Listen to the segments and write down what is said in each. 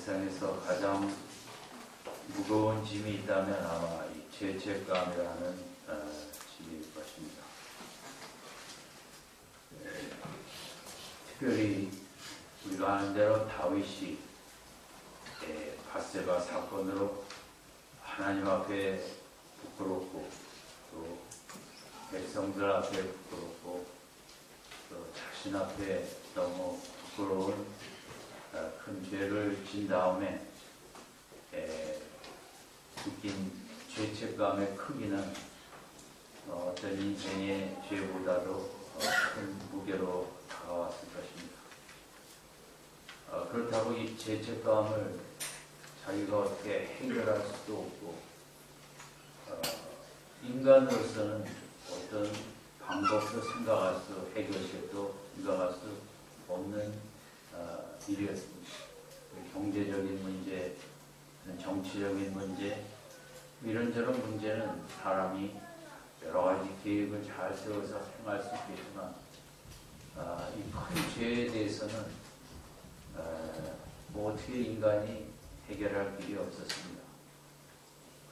세상에서 가장 무거운 짐이 있다면 아마 이 죄책감이라는 짐일 것입니다. 특별히 우리가 아는 대로 다윗이 밧세바 사건으로 하나님 앞에 부끄럽고 또 백성들 앞에 부끄럽고 또 자신 앞에 너무 부끄러운 큰 죄를 진 다음에 느낀 죄책감의 크기는 어떤 인생의 죄보다도 큰 무게로 다가왔을 것입니다. 그렇다고 이 죄책감을 자기가 어떻게 해결할 수도 없고 인간으로서는 어떤 방법도 생각할 수, 해결책도 생각할 수 없는 일이었습니다. 경제적인 문제, 정치적인 문제, 이런저런 문제는 사람이 여러 가지 계획을 잘 세워서 행할 수 있겠지만 이 큰 죄에 대해서는 뭐 어떻게 인간이 해결할 길이 없었습니다.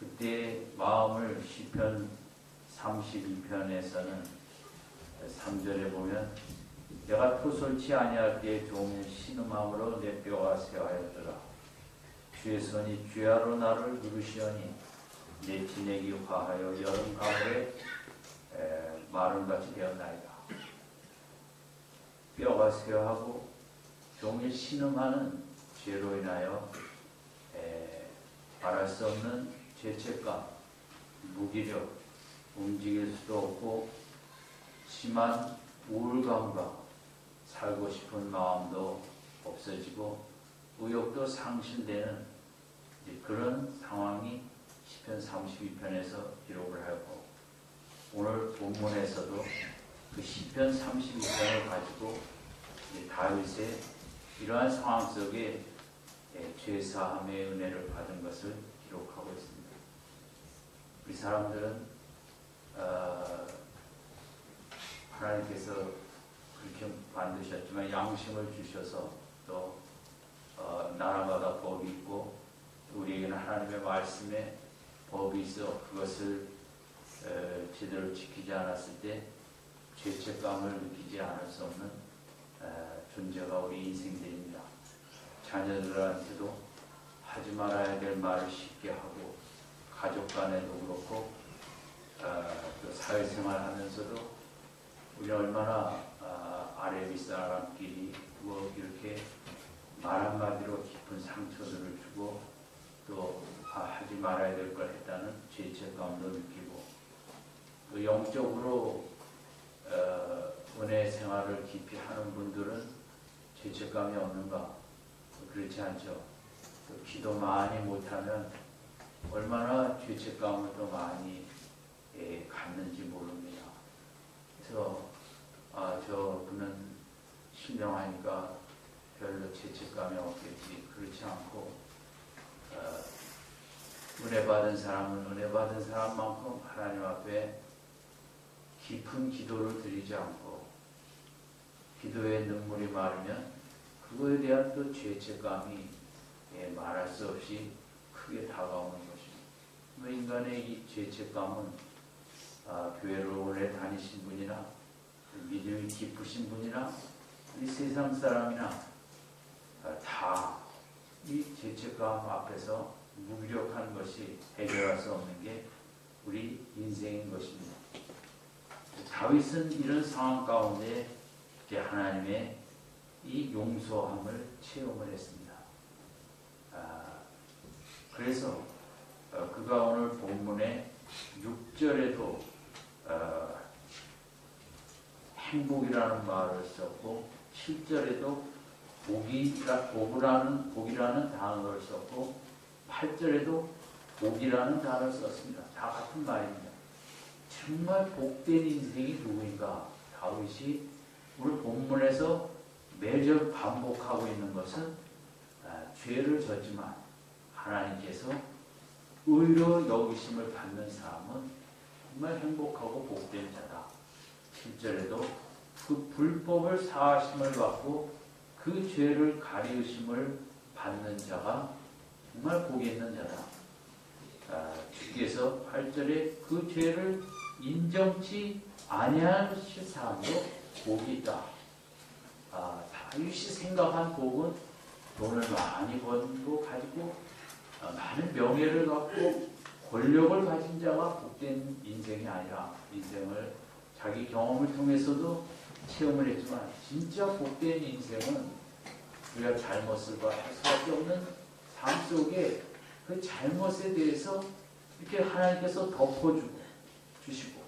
그때 마음을 시편 32편에서는 3절에 보면 내가 토설치 아니할 때에 종일 신음함으로 내 뼈가 쇠하였더라. 주의 손이 쥐하로 나를 누르시오니 내 진액이 화하여 여름 가을에 마름같이 되었나이다. 뼈가 쇠하고 종일 신음하는 죄로 인하여 말할 수 없는 죄책감, 무기력, 움직일 수도 없고 심한 우울감과 살고 싶은 마음도 없어지고 의욕도 상실되는 그런 상황이 시편 32편에서 기록을 하고 오늘 본문에서도 그 시편 32편을 가지고 다윗의 이러한 상황 속에 죄사함의 은혜를 받은 것을 기록하고 있습니다. 우리 사람들은 하나님께서 그렇게 만드셨지만 양심을 주셔서 또 나라마다 법이 있고 우리에게는 하나님의 말씀에 법이 있어 그것을 제대로 지키지 않았을 때 죄책감을 느끼지 않을 수 없는 존재가 우리 인생들입니다. 자녀들한테도 하지 말아야 될 말을 쉽게 하고 가족 간에도 그렇고 또 사회생활 하면서도 우리 얼마나 아래 윗사람끼리 뭐 이렇게 말 한마디로 깊은 상처들을 주고 또 하지 말아야 될 걸 했다는 죄책감도 느끼고 또 영적으로 은혜 생활을 깊이 하는 분들은 죄책감이 없는가? 그렇지 않죠. 또 기도 많이 못하면 얼마나 죄책감을 더 많이 갖는지 모릅니다. 그래서 저분은 신령하니까 별로 죄책감이 없겠지. 그렇지 않고 은혜 받은 사람은 은혜 받은 사람만큼 하나님 앞에 깊은 기도를 드리지 않고 기도에 눈물이 마르면 그거에 대한 또 죄책감이 말할 수 없이 크게 다가오는 것입니다. 인간의 이 죄책감은 교회를 오래 다니신 분이나 믿음이 깊으신 분이나 이 세상 사람이나 다 이 죄책감 앞에서 무기력한 것이 해결할 수 없는 게 우리 인생인 것입니다. 다윗은 이런 상황 가운데 하나님의 이 용서함을 체험을 했습니다. 그래서 그가 오늘 본문의 6절에도 행복이라는 말을 썼고 7절에도 복이라는 단어를 썼고 8절에도 복이라는 단어를 썼습니다. 다 같은 말입니다. 정말 복된 인생이 누구인가? 다윗이 오늘 본문에서 매절 반복하고 있는 것은 죄를 졌지만 하나님께서 의로 여기심을 받는 사람은 정말 행복하고 복된 자다. 7절에도 그 불법을 사하심을 받고 그 죄를 가리우심을 받는 받는 자가 정말 복이 있는 자다. 주께서 8절에 그 죄를 인정치 아니하실 사람도 복이 있다. 다윗이 생각한 복은 돈을 많이 벌고 가지고 많은 명예를 갖고 권력을 가진 자가 복된 인생이 아니라 인생을 자기 경험을 통해서도 체험을 했지만 진짜 복된 인생은 우리가 잘못을 할 수밖에 없는 삶 속에 그 잘못에 대해서 이렇게 하나님께서 덮어주시고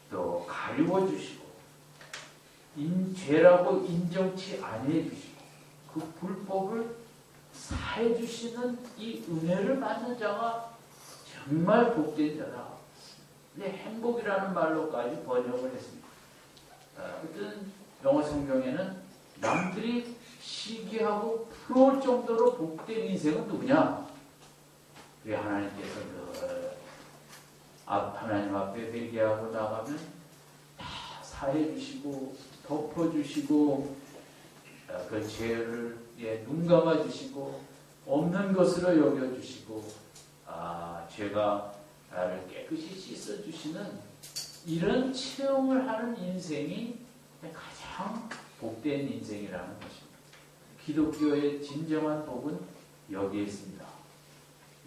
또 가리워 주시고 죄라고 인정치 아니해 주시고 그 불법을 사해 주시는 이 은혜를 받는 자가 정말 복된 자다. 근데 행복이라는 말로까지 번역을 했습니다. 어떤 영어 성경에는 남들이 시기하고 부러울 정도로 복된 인생은 누구냐? 우리 하나님께서 하나님 앞에 회개하고 나가면 다 사해 주시고 덮어 주시고 그 죄를 눈 감아 주시고 없는 것으로 여겨 주시고 죄가 나를 깨끗이 씻어 주시는 이런 체험을 하는 인생이 가장 복된 인생이라는 것입니다. 기독교의 진정한 복은 여기에 있습니다.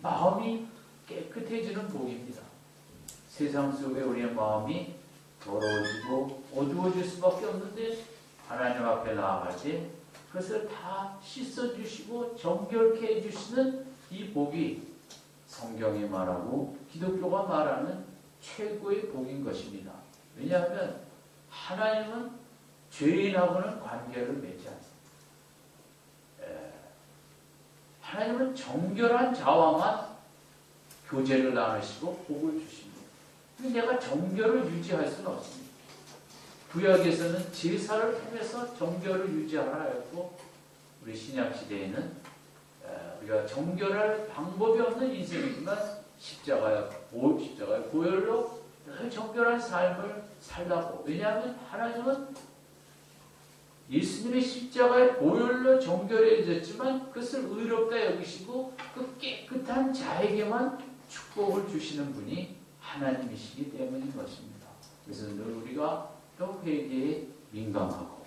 마음이 깨끗해지는 복입니다. 세상 속에 우리의 마음이 더러워지고 어두워질 수밖에 없는데 하나님 앞에 나아갈 때 그것을 다 씻어주시고 정결케 해주시는 이 복이 성경이 말하고 기독교가 말하는 최고의 복인 것입니다. 왜냐하면 하나님은 죄인하고는 관계를 맺지 않습니다. 하나님은 정결한 자와만 교제를 나누시고 복을 주십니다. 근데 내가 정결을 유지할 수는 없습니다. 구약에서는 제사를 통해서 정결을 유지하라 했고 우리 신약시대에는 우리가 정결할 방법이 없는 인생이지만 십자가의 보혈로 늘 정결한 삶을 살라고. 왜냐하면 하나님은 예수님의 십자가의 보혈로 정결해졌지만 그것을 의롭다 여기시고 그 깨끗한 자에게만 축복을 주시는 분이 하나님이시기 때문인 것입니다. 그래서 늘 우리가 또 회개에 민감하고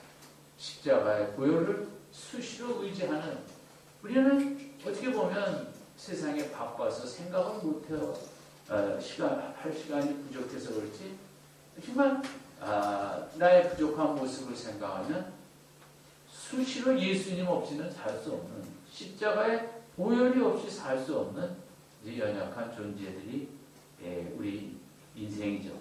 십자가의 보혈을 수시로 의지하는, 우리는 어떻게 보면 세상에 바빠서 생각을 못해요. 할 시간이 부족해서 그렇지 정말 나의 부족한 모습을 생각하면 수시로 예수님 없이는 살 수 없는, 십자가의 보혈이 없이 살 수 없는 연약한 존재들이 우리 인생이죠.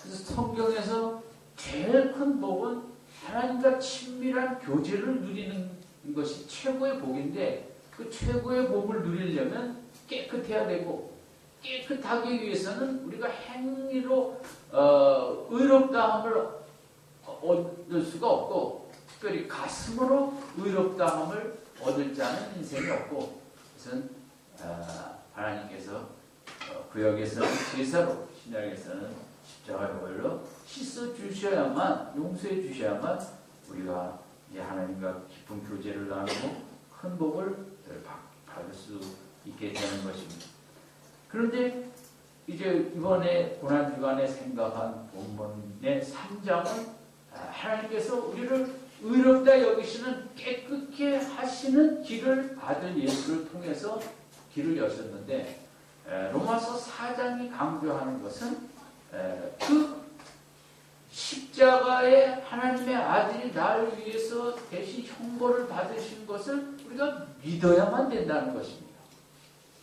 그래서 성경에서 제일 큰 복은 하나님과 친밀한 교제를 누리는 것이 최고의 복인데, 그 최고의 복을 누리려면 깨끗해야 되고, 깨끗하기 위해서는 우리가 행위로 의롭다함을 얻을 수가 없고, 특별히 가슴으로 의롭다함을 얻을 자는 인생이 없고, 그것은 하나님께서 구약에서는 제사로, 신약에서는 십자가의 보혈로 씻어 주셔야만, 용서해 주셔야만 우리가 이제 하나님과 깊은 교제를 나누고 큰 복을 받을 수 있게 되는 것입니다. 그런데 이제 이번에 고난주간에 생각한 본문의 3장은 하나님께서 우리를 의롭다 여기시는, 깨끗게 하시는 길을 받을 예수를 통해서 길을 여셨는데, 로마서 4장이 강조하는 것은 그 십자가의 하나님의 아들이 나를 위해서 대신 형벌을 받으신 것을 우리가 믿어야만 된다는 것입니다.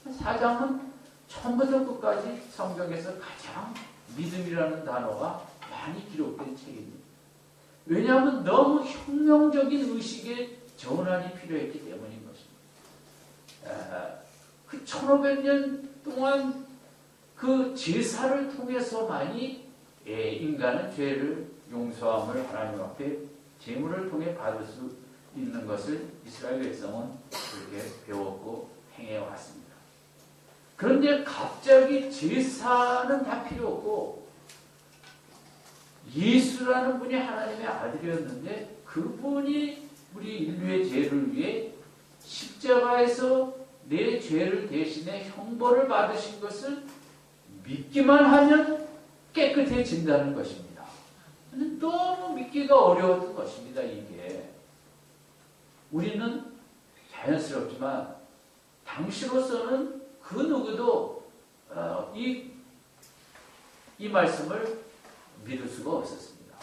4장은 처음부터 끝까지 성경에서 가장 믿음이라는 단어가 많이 기록된 책입니다. 왜냐하면 너무 혁명적인 의식의 전환이 필요했기 때문인 것입니다. 그 1500년 동안 그 제사를 통해서만이 인간은 죄를 용서함을 하나님 앞에 제물을 통해 받을 수 있는 것을 이스라엘 백성은 그렇게 배웠고 행해왔습니다. 그런데 갑자기 제사는 다 필요 없고 예수라는 분이 하나님의 아들이었는데 그분이 우리 인류의 죄를 위해 십자가에서 내 죄를 대신해 형벌을 받으신 것을 믿기만 하면 깨끗해진다는 것입니다. 너무 믿기가 어려웠던 것입니다. 이게 우리는 자연스럽지만 당시로서는 그 누구도 이 말씀을 믿을 수가 없었습니다.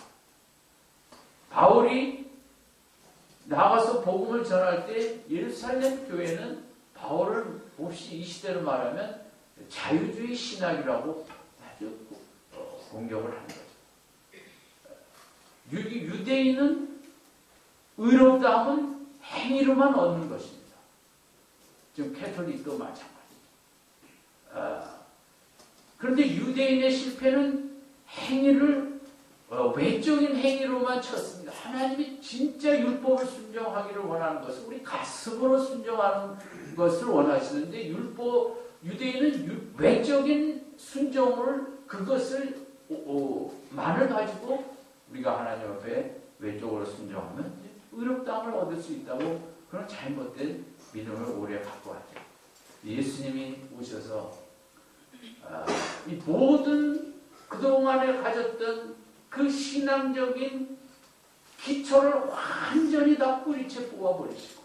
바울이 나가서 복음을 전할 때 예루살렘 교회는 바울을 몹시 이 시대로 말하면 자유주의 신학이라고 아주 공격을 하는 거죠. 유대인은 의롭다함은 행위로만 얻는 것입니다. 지금 캐톨릭도 마찬가지죠. 그런데 유대인의 실패는 행위를 외적인 행위로만 쳤습니다. 하나님이 진짜 율법을 순종하기를 원하는 것을 우리 가슴으로 순종하는 것을 원하시는데 유대인은 외적인 순종을 그것을 만을 가지고 우리가 하나님 앞에 외적으로 순종하면 의롭다함을 얻을 수 있다고 그런 잘못된 믿음을 오래 갖고 왔죠. 예수님이 오셔서 이 모든 그동안에 가졌던 그 신앙적인 기초를 완전히 다 뿌리채 뽑아버리시고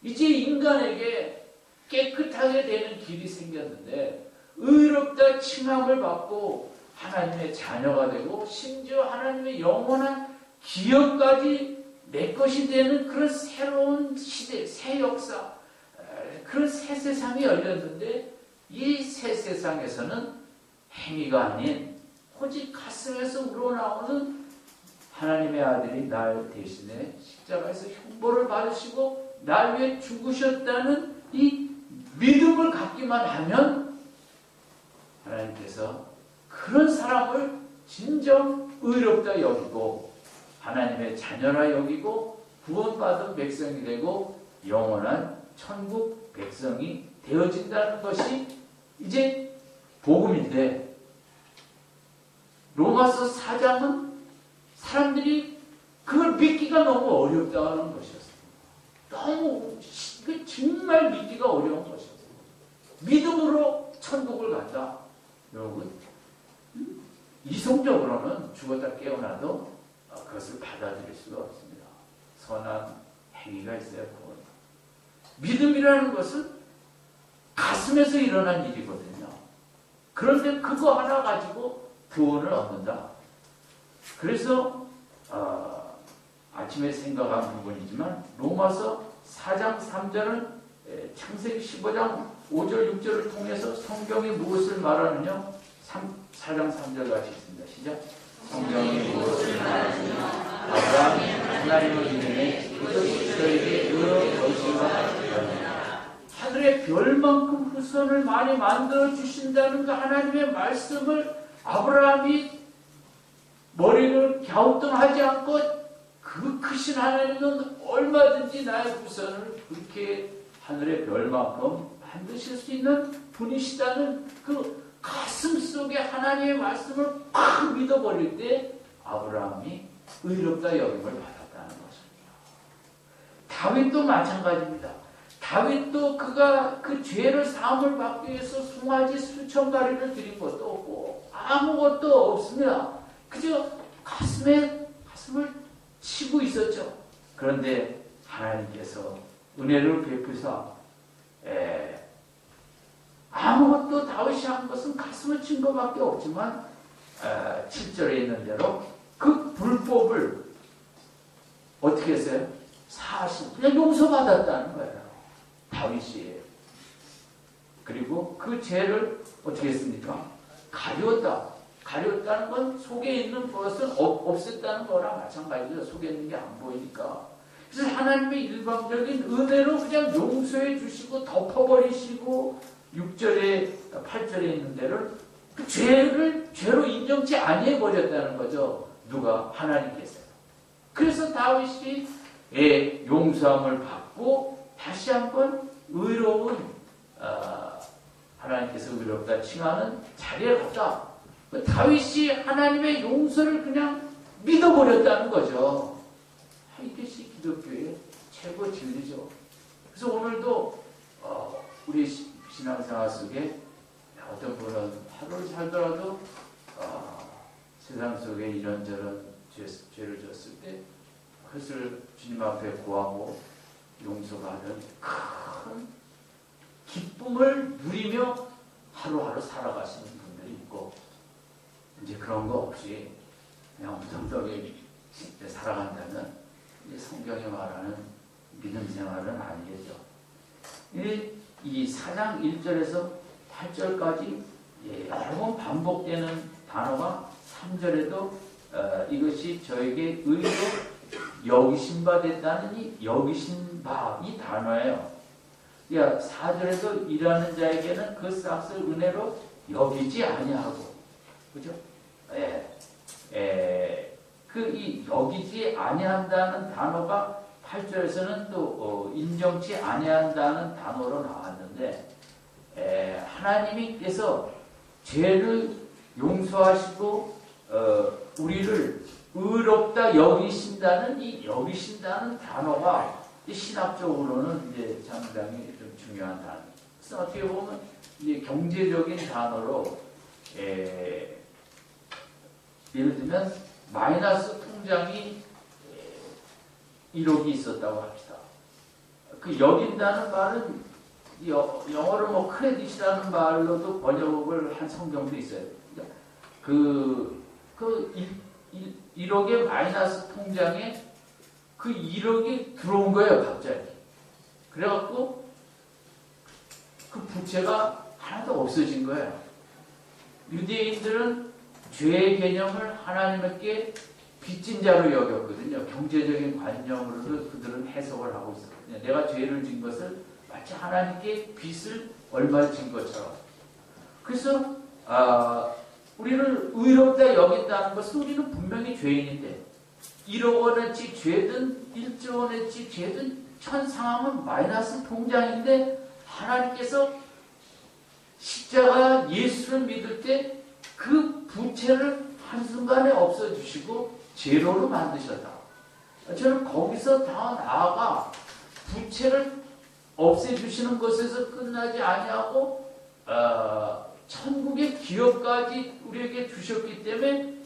이제 인간에게 깨끗하게 되는 길이 생겼는데 의롭다 칭함을 받고 하나님의 자녀가 되고 심지어 하나님의 영원한 기업까지 내 것이 되는 그런 새로운 시대, 새 역사, 그런 새 세상이 열렸는데 이 새 세상에서는 행위가 아닌 오직 가슴에서 우러나오는 하나님의 아들이 날 대신에 십자가에서 형벌을 받으시고 날 위해 죽으셨다는 이 믿음을 갖기만 하면 하나님께서 그런 사람을 진정 의롭다 여기고 하나님의 자녀라 여기고 구원받은 백성이 되고 영원한 천국 백성이 되어진다는 것이 이제 복음인데 로마서 4장은 사람들이 그걸 믿기가 너무 어렵다는 것이었어요. 너무 정말 믿기가 어려운 것이었어요. 믿음으로 천국을 간다. 여러분 이성적으로는 죽었다 깨어나도 그것을 받아들일 수가 없습니다. 선한 행위가 있어야 구원. 믿음이라는 것은 가슴에서 일어난 일이거든요. 그런데 그거 하나 가지고 구원을 얻는다. 그래서 아침에 생각한 부분이지만 로마서 4장 3절은 창세기 15장 5절 6절을 통해서 성경이 무엇을 말하느냐 4장 3절 같이 있습니다. 시작. 성경이 무엇을 말하느냐 아브라함이 하나님을 믿음에 그에게 의로운 것이라 하늘의 별만큼 후손을 많이 만들어 주신다는 그 하나님의 말씀을 아브라함이 머리를 갸우뚱하지 않고 그 크신 하나님은 얼마든지 나의 후손을 그렇게 하늘의 별만큼 만드실 수 있는 분이시다는 그 가슴 속에 하나님의 말씀을 팍 믿어버릴 때 아브라함이 의롭다 여김을 받았다는 것입니다. 다윗도 마찬가지입니다. 다윗도 그가 그 죄를 사함을 받기 위해서 송아지 수천 마리를 드린 것도 없고 아무것도 없습니다. 그저 가슴을 치고 있었죠. 그런데 하나님께서 은혜를 베푸사 아무것도 다윗이 한 것은 가슴을 친 것밖에 없지만 7절에 있는 대로 그 불법을 어떻게 했어요? 사실 그냥 용서받았다는 거예요. 다윗이. 그리고 그 죄를 어떻게 했습니까? 가렸다. 가렸다는 건 속에 있는 것은 없앴다는 거랑 마찬가지죠. 속에 있는 게 안 보이니까. 그래서 하나님의 일방적인 은혜로 그냥 용서해 주시고 덮어버리시고 6절에 8절에 있는 데를 그 죄로 인정치 아니해 버렸다는 거죠. 누가? 하나님께서요. 그래서 다윗이 용서함을 받고 다시 한번 의로운 하나님께서 의롭다 칭하는 자리에 갔다. 다윗이 하나님의 용서를 그냥 믿어버렸다는 거죠. 이것이 기독교의 최고 진리죠. 그래서 오늘도 우리 신앙생활 속에 어떤 분은 하루를 살더라도 세상 속에 이런저런 죄를 졌을 때 그것을 주님 앞에 구하고 용서받는 큰 기쁨을 누리며 하루하루 살아가시는 분들이 있고, 이제 그런 거 없이 그냥 무덤덤히 살아간다면 성경이 말하는 믿음 생활은 아니겠죠. 이 4장 1절에서 8절까지 여러 번 반복되는 단어가 3절에도 이것이 저에게 의로 여기신 바 됐다는 이 여기신 바 이 단어예요. 4절에도 일하는 자에게는 그 싹을 은혜로 여기지 아니하고, 그죠? 이 여기지 아니한다는 단어가 8절에서는 또 인정치 아니한다는 단어로 나왔는데, 하나님께서 죄를 용서하시고 우리를 의롭다 여기신다는 이 여기신다는 단어가 신학적으로는 이제 상당히 좀 중요한 단어. 그래서 어떻게 보면 이제 경제적인 단어로 예를 들면 마이너스 통장이 1억이 있었다고 합시다. 그 여긴다는 말은 영어로 뭐 크레딧이라는 말로도 번역을 한 성경도 있어요. 그 1억의 마이너스 통장에 그 1억이 들어온 거예요, 갑자기. 그래갖고 그 부채가 하나도 없어진 거예요. 유대인들은 죄의 개념을 하나님께 빚진 자로 여겼거든요. 경제적인 관념으로도 그들은 해석을 하고 있었거든요. 내가 죄를 진 것을 마치 하나님께 빚을 얼마 진 것처럼. 그래서 우리를 의롭다 여긴다는 것은 우리는 분명히 죄인인데 1억 원어치 죄든 1조 원어치 죄든 천 상황은 마이너스 통장인데 하나님께서 십자가 예수를 믿을 때 그 부채를 한순간에 없어주시고 제로로 만드셨다. 저는 거기서 더 나아가 부채를 없애주시는 것에서 끝나지 아니하고 천국의 기업까지 우리에게 주셨기 때문에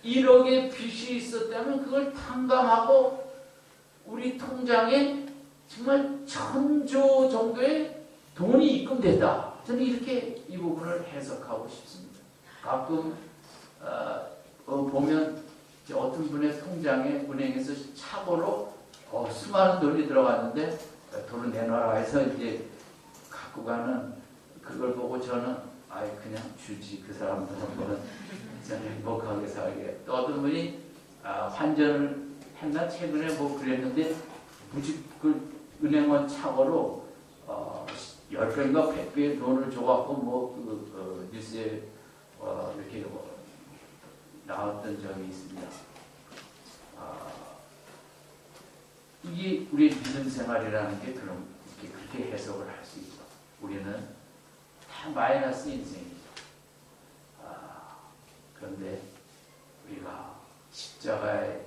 1억의 빚이 있었다면 그걸 탕감하고 우리 통장에 정말 1000조 정도의 돈이 입금됐다. 저는 이렇게 이 부분을 해석하고 싶습니다. 가끔 보면 어떤 분의 통장에 은행에서 착오로 수많은 돈이 들어갔는데 돈을 내놔라 해서 이제 갖고 가는 그걸 보고 저는 그냥 주지, 그 사람들은 행복하게 살게. 또 어떤 분이 환전을 했나 최근에 뭐 그랬는데 무지 그 은행원 착오로 10배인가 100배의 돈을 줘갖고 뉴스에 이렇게 나왔던 적이 있습니다. 이게 우리의 믿음 생활이라는 게 그렇게 해석을 할 수 있죠. 우리는 다 마이너스 인생이죠. 그런데 우리가 십자가에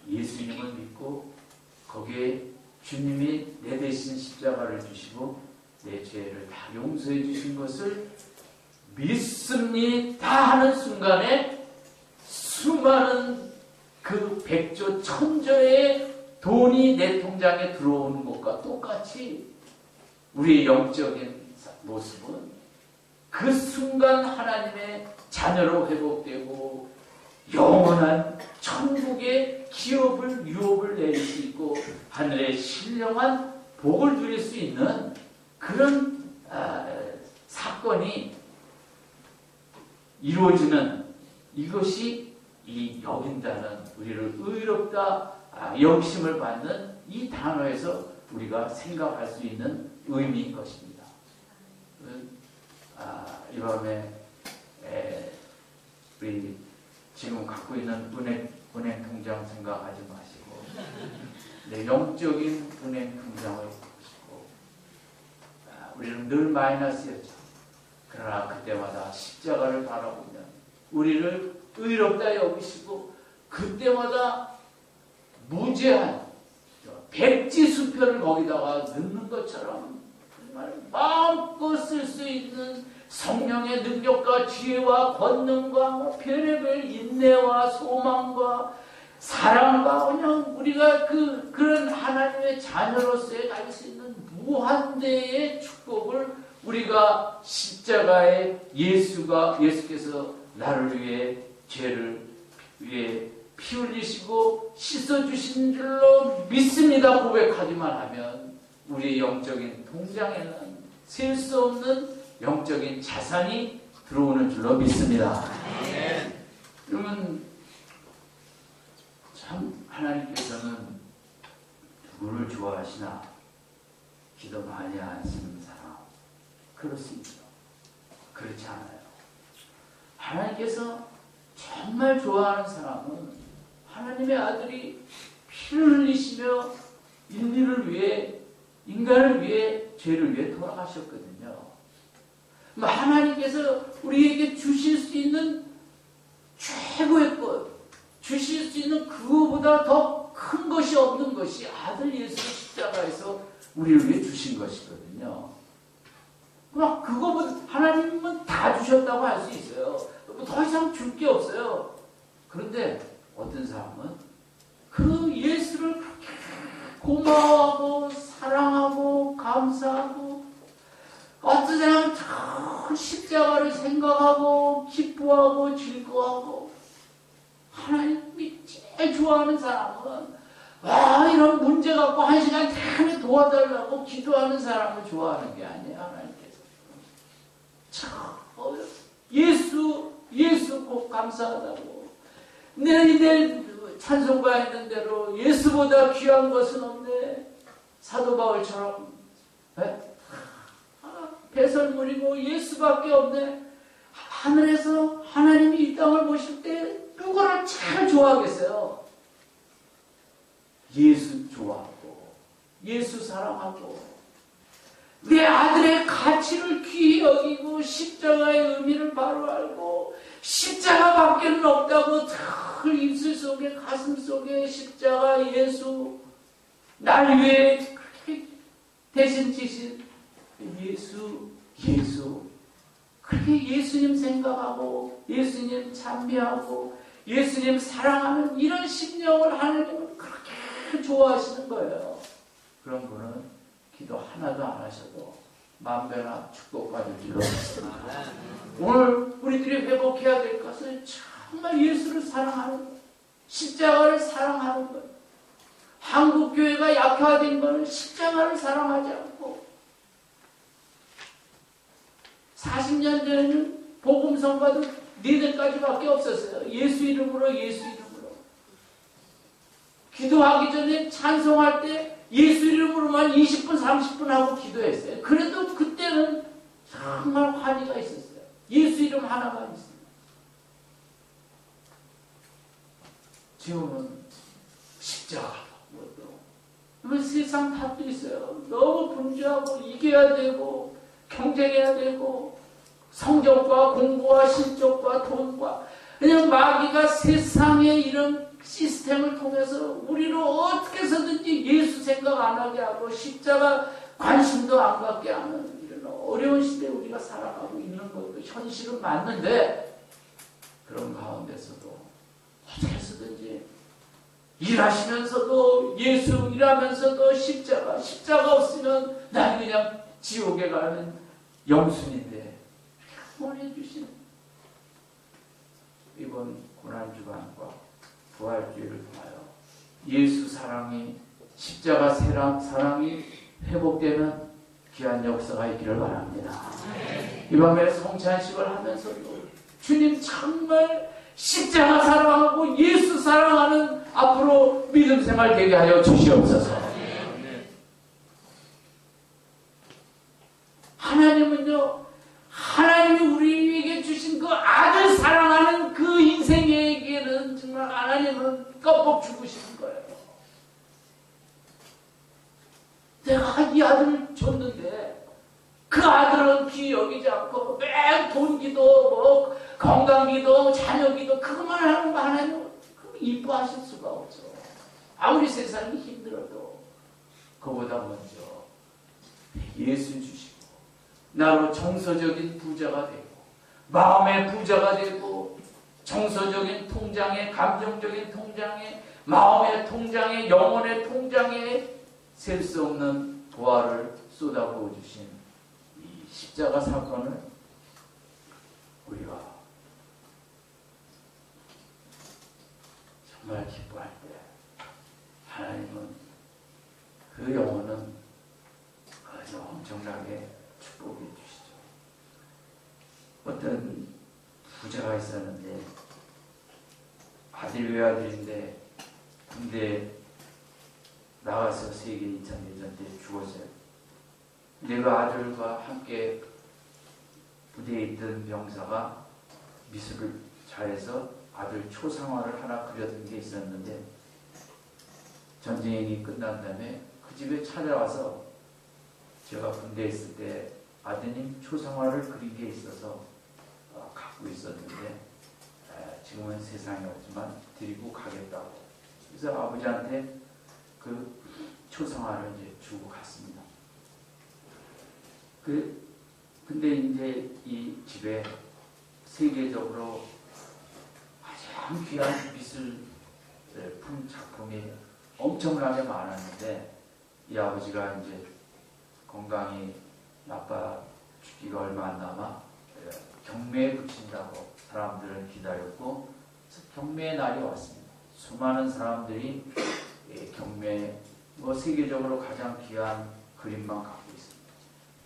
예수님을 믿고 거기에 주님이 내 대신 십자가를 주시고 내 죄를 다 용서해 주신 것을 믿습니다 하는 순간에 수많은 그 100조 1000조의 돈이 내 통장에 들어오는 것과 똑같이 우리의 영적인 모습은 그 순간 하나님의 자녀로 회복되고 영원한 천국의 기업을 유업을 내릴 수 있고 하늘의 신령한 복을 누릴 수 있는 그런 사건이 이루어지는 이것이 이 여긴다는 우리를 의롭다 영심을 받는 이 단어에서 우리가 생각할 수 있는 의미인 것입니다. 이 밤에 우리 지금 갖고 있는 은행 통장 생각하지 마시고 내 영적인 은행 통장을 보시고 우리는 늘 마이너스였죠. 그러나 그때마다 십자가를 바라보면 우리를 의롭다 여기시고 그때마다 무제한 백지수표를 거기다가 넣는 것처럼 정말 마음껏 쓸 수 있는 성령의 능력과 지혜와 권능과 별의별 인내와 소망과 사랑과 그냥 우리가 그런 하나님의 자녀로서의 가질 수 있는 무한대의 축복을 우리가 십자가에 예수께서 나를 위해 죄를 위해 피 흘리시고 씻어주신 줄로 믿습니다 고백하기만 하면 우리의 영적인 통장에는 셀 수 없는 영적인 자산이 들어오는 줄로 믿습니다. 그러면 참 하나님께서는 누구를 좋아하시나? 기도 많이 하시는 사람. 그렇습니다. 그렇지 않아요. 하나님께서 정말 좋아하는 사람은 하나님의 아들이 피를 흘리시며 인간을 위해 죄를 위해 돌아가셨거든요. 하나님께서 우리에게 주실 수 있는 최고의 것, 주실 수 있는 그거보다 더 큰 것이 없는 것이 아들 예수 십자가에서 우리를 위해 주신 것이거든요. 그거보다 하나님은 다 주셨다고 할 수 있어요. 더 이상 줄 게 없어요. 그런데 어떤 사람은 그 예수를 그렇게 고마워하고 사랑하고 감사하고 어떤 사람은 참 십자가를 생각하고 기뻐하고 즐거워하고 하나님이 제일 좋아하는 사람은 이런 문제 갖고 한 시간 내내 도와달라고 기도하는 사람을 좋아하는 게 아니에요. 하나님께서 참 예수 꼭 감사하다고 내 찬송가 했는 대로 예수보다 귀한 것은 없네. 사도 바울처럼 배설물이고 예수밖에 없네. 하늘에서 하나님이 이 땅을 보실 때 누구를 참 좋아하겠어요? 예수 좋아하고 예수 사랑하고 내 아들의 가치를 귀히 여기고 십자가의 의미를 바로 알고 십자가밖에는 없다고 늘 입술 속에 가슴 속에 십자가 예수 날 위해 그렇게 대신 지신 예수 그렇게 예수님 생각하고 예수님 찬미하고 예수님 사랑하는 이런 심령을 하나님은 그렇게 좋아하시는 거예요. 그런 분은 기도 하나도 안 하셔도 만배나 축복받을 줄로 믿습니다. 오늘 우리들이 회복해야 될 것은 정말 예수를 사랑하는 것, 십자가를 사랑하는 것. 한국 교회가 약화된 것은 십자가를 사랑하지 않고 40년 전에는 복음 선가도 4대까지밖에 없었어요. 예수 이름으로 기도하기 전에 찬송할 때 예수 이름으로만 20분 30분 하고 기도했어요. 그래도 그때는 정말 환희가 있었어요. 예수 이름 하나만 있습니다. 지금은 십자가 뭐 세상 탓도 있어요. 너무 분주하고 이겨야 되고 경쟁해야 되고 성적과 공부와 실적과 돈과 그냥 마귀가 세상의 이런 시스템을 통해서 우리를 어떻게 해서든지 예수 생각 안 하게 하고 십자가 관심도 안 갖게 하는 이런 어려운 시대에 우리가 살아가고 있는 것도 현실은 맞는데 그런 가운데서도 어떻게 해서든지 일하시면서도 예수 일하면서도 십자가 없으면 난 그냥 지옥에 가는 영순인데 보내주시는 이번 고난주간과 부활주의를 통하여 예수 사랑이 십자가 사랑이 회복되는 귀한 역사가 있기를 바랍니다. 이 밤에 성찬식을 하면서도 주님 정말 십자가 사랑하고 예수 사랑하는 앞으로 믿음 생활 되게 하여 주시옵소서. 하나님은요, 하나님이 우리에게 주신 그 아들 사랑하는 그 인생에게는 정말 하나님은 껌뻑 죽으시는 거예요. 내가 이 아들을 줬는데 그 아들은 귀히 여기지 않고 매일 돈기도 뭐 건강기도 자녀기도 그것만 하는 거 하나님은 이뻐하실 수가 없죠. 아무리 세상이 힘들어도 그보다 먼저 예수 주시고 나로 정서적인 부자가 되고 마음의 부자가 되고 정서적인 통장에, 감정적인 통장에, 마음의 통장에, 영혼의 통장에 셀 수 없는 보화를 쏟아부어 주신 이 십자가 사건을 우리가 정말 기뻐할 때 하나님은 그 영혼은 아주 엄청나게 축복해 주시죠. 어떤 부자가 있었는데 아들 외아들인데 군대 나가서 세계 2차 대전 때 죽었어요. 내가 아들과 함께 부대에 있던 병사가 미술을 잘해서 아들 초상화를 하나 그려둔 게 있었는데 전쟁이 끝난 다음에 그 집에 찾아와서 제가 군대에 있을 때 아드님 초상화를 그린 게 있어서 갖고 있었는데 지금은 세상에 없지만 드리고 가겠다고. 그래서 아버지한테 그 초상화를 이제 주고 갔습니다. 근데 이제 이 집에 세계적으로 가장 귀한 미술품 작품이 엄청나게 많았는데 이 아버지가 이제 건강이 나빠 죽기가 얼마 안 남아 경매에 붙인다고 사람들은 기다렸고 경매의 날이 왔습니다. 수많은 사람들이 경매 세계적으로 가장 귀한 그림만 갖고 있습니다.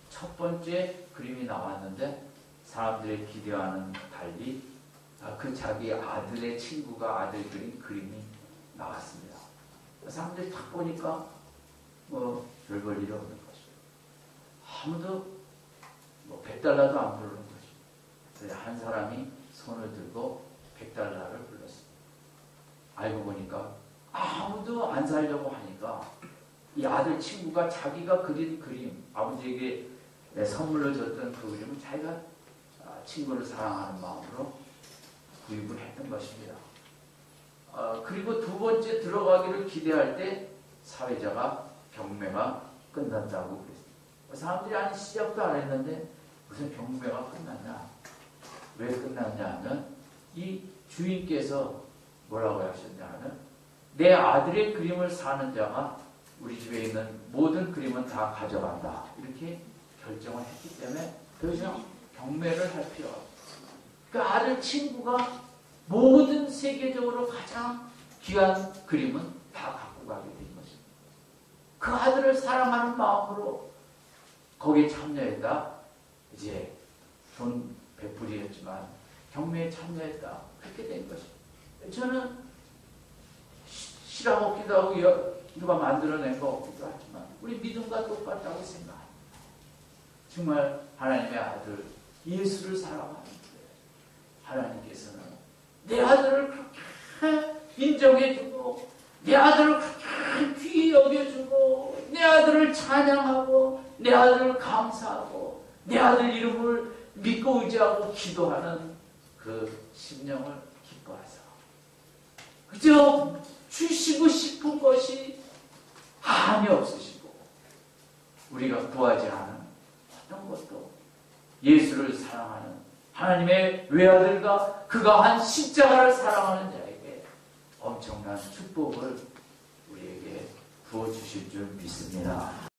첫 번째 그림이 나왔는데 사람들의 기대와는 달리 그 자기 아들의 친구가 아들 그린 그림이 나왔습니다. 사람들이 딱 보니까 별볼 일이 없는 것이죠. 아무도 $100도 안 부르는 것이죠. 그래서 한 사람이 손을 들고 $100를 불렀습니다. 알고 보니까 아무도 안 살려고 하니까 이 아들 친구가 자기가 그린 그림, 아버지에게 선물로 줬던 그 그림을 자기가 친구를 사랑하는 마음으로 구입을 했던 것입니다. 그리고 두 번째 들어가기를 기대할 때 사회자가 경매가 끝난다고 그랬습니다. 사람들이 아니 시작도 안 했는데 무슨 경매가 끝났냐? 왜 끝났냐 하면 이 주인께서 뭐라고 하셨냐 하면 내 아들의 그림을 사는 자가 우리 집에 있는 모든 그림은 다 가져간다. 이렇게 결정을 했기 때문에 더 이상 경매를 할 필요가 없습니다. 그 아들 친구가 모든 세계적으로 가장 귀한 그림은 다 갖고 가게 된 것입니다. 그 아들을 사랑하는 마음으로 거기에 참여했다. 이제 돈 100불이었지만 경매에 참여했다. 그렇게 된 것입니다. 저는 실험 없기도 하고 누가 만들어낸 거 없기도 하지만 우리 믿음과 똑같다고 생각합니다. 정말 하나님의 아들 예수를 사랑하는데 하나님께서는 내 아들을 그렇게 인정해주고 내 아들을 그렇게 귀히 여겨주고 내 아들을 찬양하고 내 아들을 감사하고 내 아들 이름을 믿고 의지하고 기도하는 그 심령을 기뻐하사 그저 주시고 싶은 것이 한이 없으시고 우리가 구하지 않은 어떤 것도 예수를 사랑하는 하나님의 외아들과 그가 한 십자가를 사랑하는 자에게 엄청난 축복을 우리에게 부어주실 줄 믿습니다.